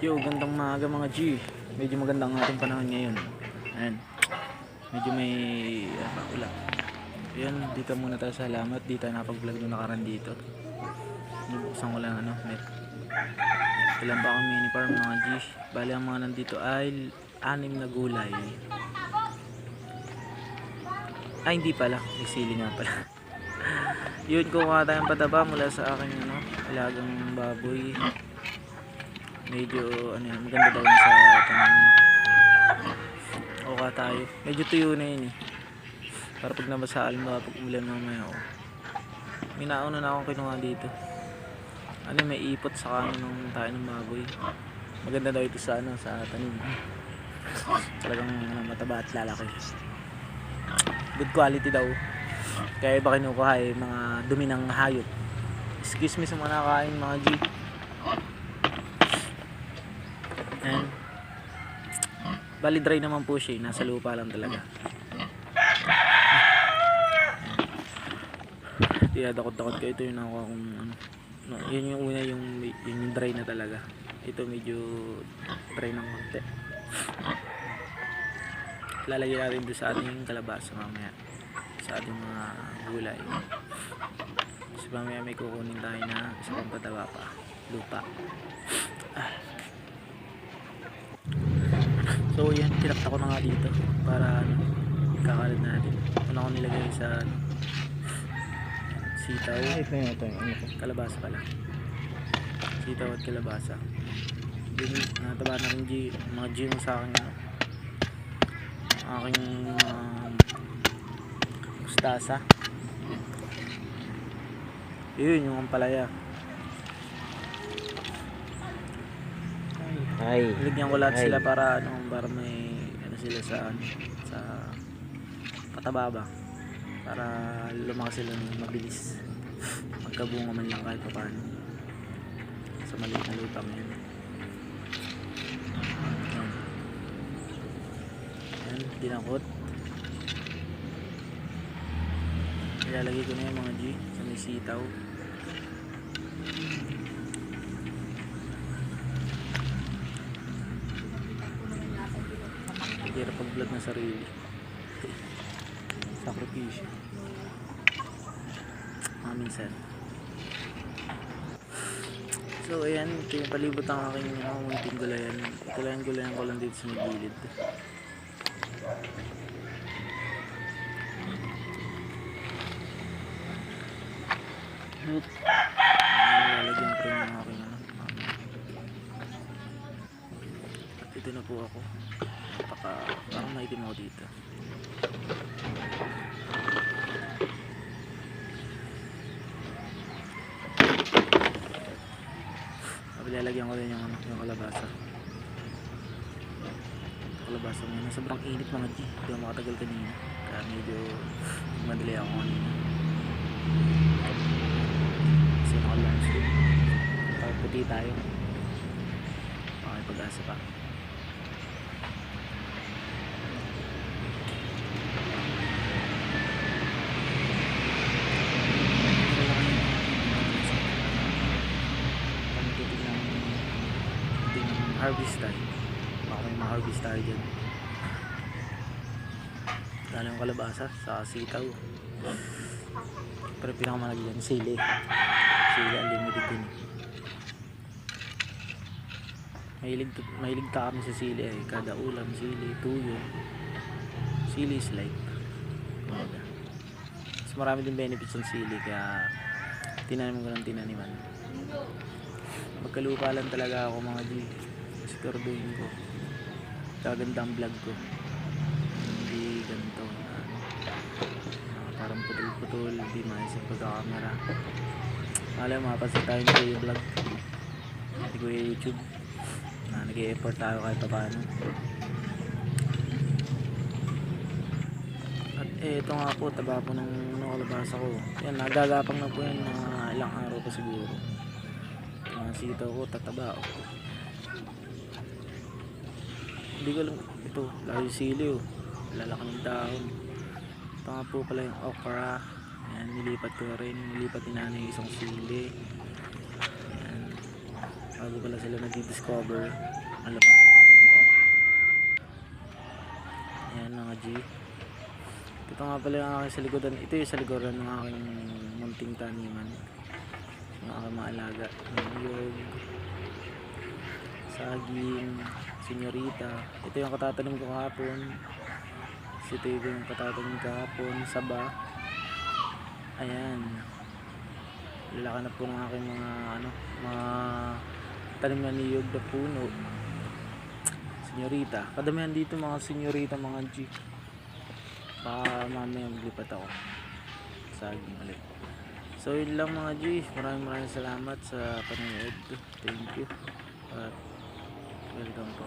Yo, gandang maaga mga G. Medyo magandang ating panahon ngayon. Ayan. Medyo may ulan. Ayan, dito muna tayo sa salamat. Di tayo nakapag-vlog nung nakaraan dito. Buksan ko lang net. Ilan pa akong mini farm mga G. Bali ang mga nandito ay 6 na gulay. Ay, hindi pala. May sili nga pala. Yun, kukuha tayong pataba mula sa aking alagang baboy. Medyo maganda daw yun sa tanan. Oka tayo. Medyo tuyo na yun eh. Para pag nabasaan mo, pag umulan mamaya ako. May nauna na akong kinuha dito. May ipot sa kanin ng tayo ng baboy. Maganda daw ito sa sa tanim. Talagang mataba at lalaki. Good quality daw. Kaya iba kinukuha mga dumi ng hayop. Excuse me sa mga nakakain mga G. And bali dry naman po siya, nasa lupa lang talaga. Tinadakot-dakot ko, ito yung nakuha kong yun yung una, yung dry na talaga. Ito medyo dry ng konti. Lalagyan natin doon sa ating kalabasa mamaya, sa ating mga gulay. So mamaya may kukunin tayo na isa pang pataba pa, lupa. So yan, tinakta ko na nga dito para kakalat natin. Una ko nilagay sa sitaw, kalabasa pala. Sitaw at kalabasa. Yun, nataba na rin mga G mo sa akin aking mustasa. Yun yung ampalaya. Ay, nilagyan ko lahat sila para para may sila sa pataba ba, para lumakas sila mabilis magkabunga man lang kahit paano sa maliit na lutang yan. Yan, dinakot. Ilalagay ko na yung mga G sa may sitaw. Hirap pag-vlog na sarili. Sakripisyo. Minsan. So ayan, ito yung palibot ang aking munting gulayan. Ito lang yung gulayan ko lang dito sa may gilid. Lalagyan ko rin ang aking at ito na po ako. Parang maitim ako dito. Lalagyan ko rin yung kalabasa. Kalabasa mo. Sobrang init mga G. Hindi ako makatagal kanina. Kaya medyo madali ako kanina. Kasi naka-lunch din. Puti tayo. Okay, pag-asa pa. Harvest tayo. Baka may ma-harvest tayo dyan. Dahil yung kalabasa sa sitaw. Pero pinakamalagi yan, sili. Sili unlimited din. Mahilig ka kami sa sili eh. Kada ulam, sili, tuyo. Sili is life. Mas marami din benefits ng sili, kaya tinanim ko ng tinaniman. Magkalupa lang talaga ako mga G. Siguraduhin ko kaganda ang vlog ko, hindi ganito parang putol-putol, hindi maisip pagkakamera. Alam mo, mapasin tayo ng yung vlog, hindi ko yung YouTube na nag-e-effort tayo kahit pa paano. At ito nga po, taba po ng kalabasa ko. Yan, nagagapang na po yan, mga ilang araw pa siguro. Mga sitaw ko, tataba o. Hindi ko lang ito, lalo yung sili lalaki ng dahon. Ito nga po pala yung okra. Ayan, nilipat ko rin, nilipat ni nanay isang sili. Ayan. bago pala sila nag-discover. Alam. Ayan mga G. Ito nga pala yung aking sa likodan. Ito yung sa likodan ng aking munting taniman. Yung aking mga alaga. Niyog, saging, senyorita. Ito yung katatanim ko kahapon. Ito yung katatanim kahapon. Saba. Ayan. Lalaki na po ng aking mga tanim na niyog na puno. Senyorita. Kadamihan dito mga senyorita mga G. Baka mamaya maglipat ako. Saging ulit. So yun lang mga G. Maraming salamat sa panonood. Thank you. At welcome po.